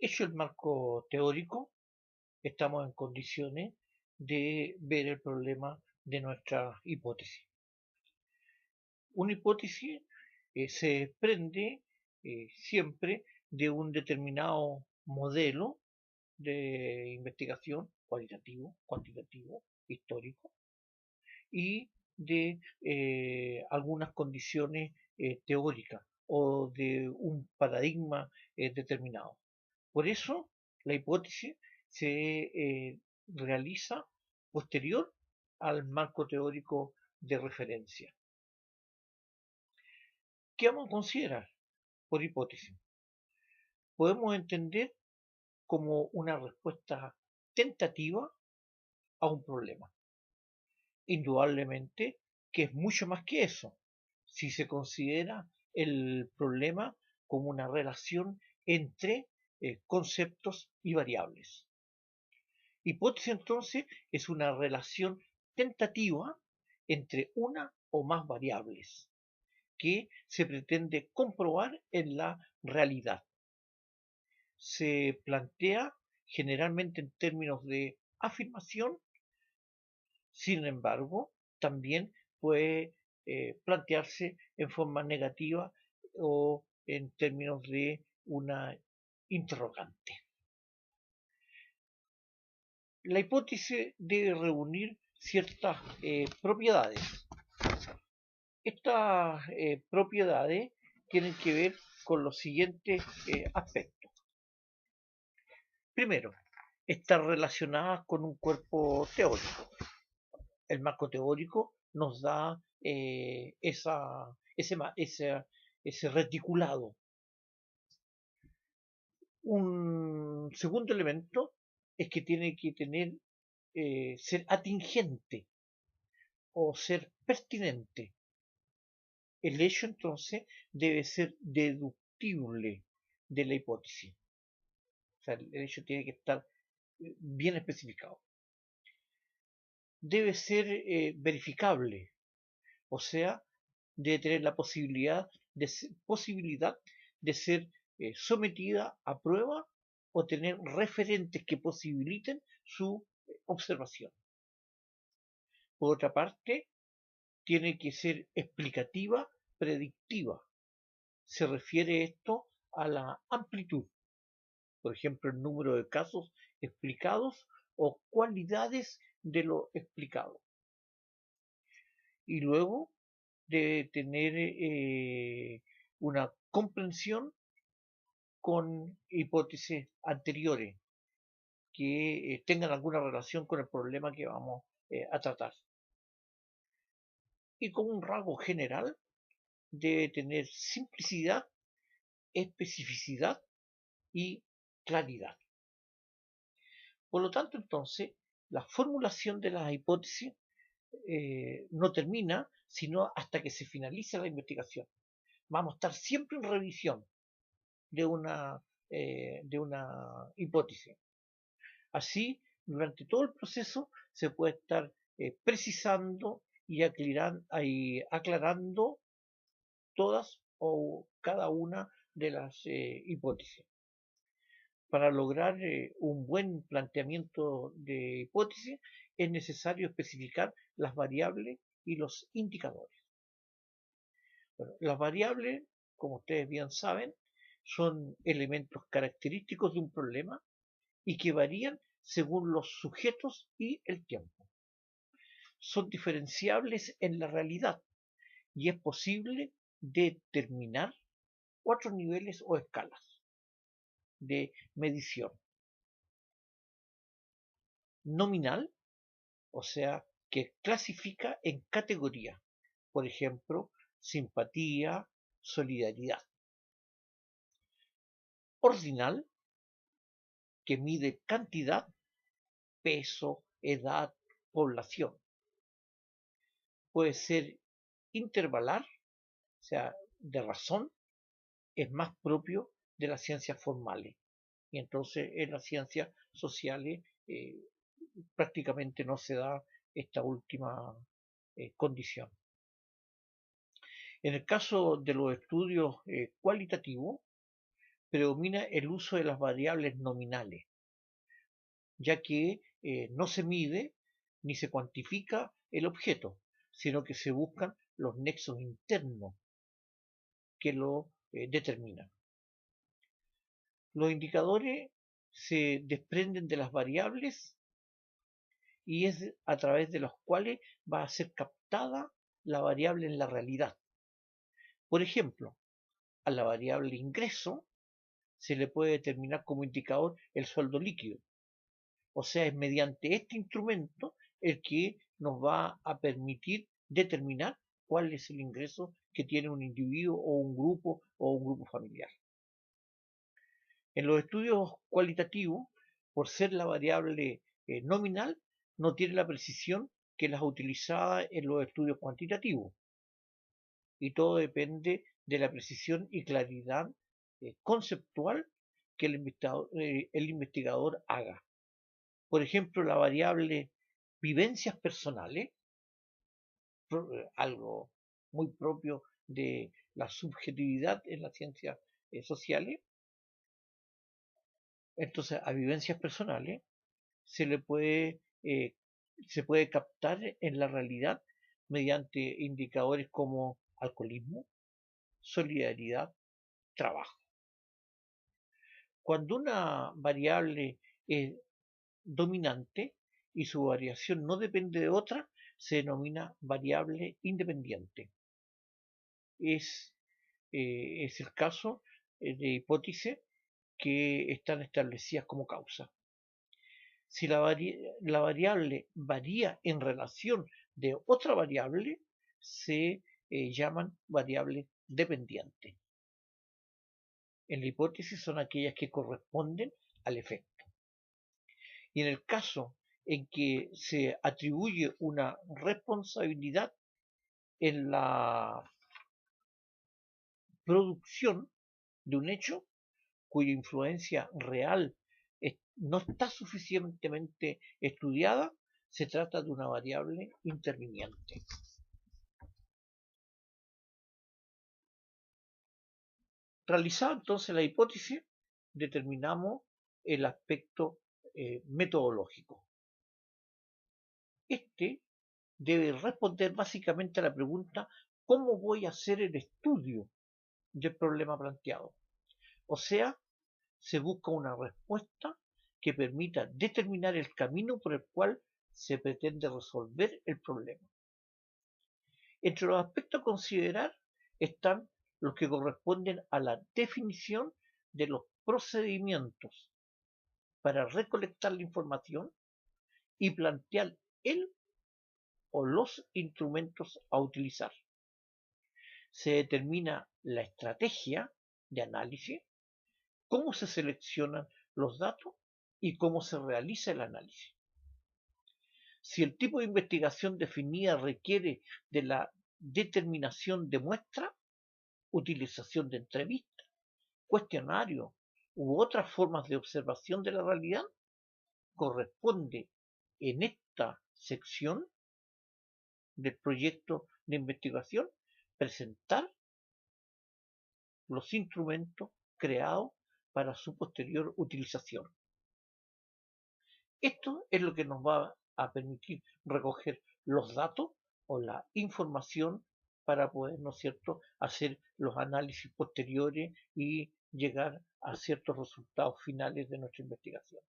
Hecho el marco teórico, estamos en condiciones de ver el problema de nuestra hipótesis. Una hipótesis se desprende siempre de un determinado modelo de investigación cualitativo, cuantitativo, histórico, y de algunas condiciones teóricas o de un paradigma determinado. Por eso la hipótesis se realiza posterior al marco teórico de referencia. ¿Qué vamos a considerar por hipótesis? Podemos entender como una respuesta tentativa a un problema. Indudablemente que es mucho más que eso, si se considera el problema como una relación entre conceptos y variables. Hipótesis entonces es una relación tentativa entre una o más variables que se pretende comprobar en la realidad. Se plantea generalmente en términos de afirmación. Sin embargo, también puede plantearse en forma negativa o en términos de una interrogante. La hipótesis debe reunir ciertas propiedades. Estas propiedades tienen que ver con los siguientes aspectos. Primero, estar relacionadas con un cuerpo teórico. El marco teórico nos da ese reticulado. Un segundo elemento es que tiene que tener ser atingente o ser pertinente. El hecho entonces debe ser deductible de la hipótesis. O sea, el hecho tiene que estar bien especificado. Debe ser verificable, o sea, debe tener la posibilidad de ser sometida a prueba o tener referentes que posibiliten su observación. Por otra parte, tiene que ser explicativa, predictiva. Se refiere esto a la amplitud, por ejemplo, el número de casos explicados o cualidades de lo explicado. Y luego de tener una comprensión con hipótesis anteriores que tengan alguna relación con el problema que vamos a tratar. Y como un rasgo general, debe tener simplicidad, especificidad y claridad. Por lo tanto, entonces, la formulación de las hipótesis no termina sino hasta que se finalice la investigación. Vamos a estar siempre en revisión de una hipótesis. Así, durante todo el proceso se puede estar precisando y aclarando todas o cada una de las hipótesis. Para lograr un buen planteamiento de hipótesis es necesario especificar las variables y los indicadores. Bueno, las variables, como ustedes bien saben, son elementos característicos de un problema y que varían según los sujetos y el tiempo. Son diferenciables en la realidad y es posible determinar 4 niveles o escalas de medición. Nominal, o sea, que clasifica en categorías, por ejemplo, simpatía, solidaridad. Ordinal, que mide cantidad, peso, edad, población. Puede ser intervalar, o sea, de razón, es más propio de las ciencias formales. Y entonces en las ciencias sociales prácticamente no se da esta última condición. En el caso de los estudios cualitativos, predomina el uso de las variables nominales, ya que no se mide ni se cuantifica el objeto, sino que se buscan los nexos internos que lo determinan. Los indicadores se desprenden de las variables y es a través de los cuales va a ser captada la variable en la realidad. Por ejemplo, a la variable ingreso se le puede determinar como indicador el sueldo líquido. O sea, es mediante este instrumento el que nos va a permitir determinar cuál es el ingreso que tiene un individuo o un grupo familiar. En los estudios cualitativos, por ser la variable nominal, no tiene la precisión que las utilizadas en los estudios cuantitativos. Y todo depende de la precisión y claridad conceptual que el investigador haga. Por ejemplo, la variable vivencias personales, algo muy propio de la subjetividad en las ciencias sociales. Entonces, a vivencias personales se le se puede captar en la realidad mediante indicadores como alcoholismo, solidaridad, trabajo. Cuando una variable es dominante y su variación no depende de otra, se denomina variable independiente. Es el caso de hipótesis que están establecidas como causa. Si la variable varía en relación de otra variable, se llaman variables dependientes. En la hipótesis son aquellas que corresponden al efecto. Y en el caso en que se atribuye una responsabilidad en la producción de un hecho cuya influencia real no está suficientemente estudiada, se trata de una variable interviniente. Realizada entonces la hipótesis, determinamos el aspecto metodológico. Este debe responder básicamente a la pregunta: ¿cómo voy a hacer el estudio del problema planteado? O sea, se busca una respuesta que permita determinar el camino por el cual se pretende resolver el problema. Entre los aspectos a considerar están los que corresponden a la definición de los procedimientos para recolectar la información y plantear el o los instrumentos a utilizar. Se determina la estrategia de análisis, cómo se seleccionan los datos y cómo se realiza el análisis. Si el tipo de investigación definida requiere de la determinación de muestra, utilización de entrevistas, cuestionarios u otras formas de observación de la realidad, corresponde en esta sección del proyecto de investigación presentar los instrumentos creados para su posterior utilización. Esto es lo que nos va a permitir recoger los datos o la información para poder, ¿no es cierto?, hacer los análisis posteriores y llegar a ciertos resultados finales de nuestra investigación.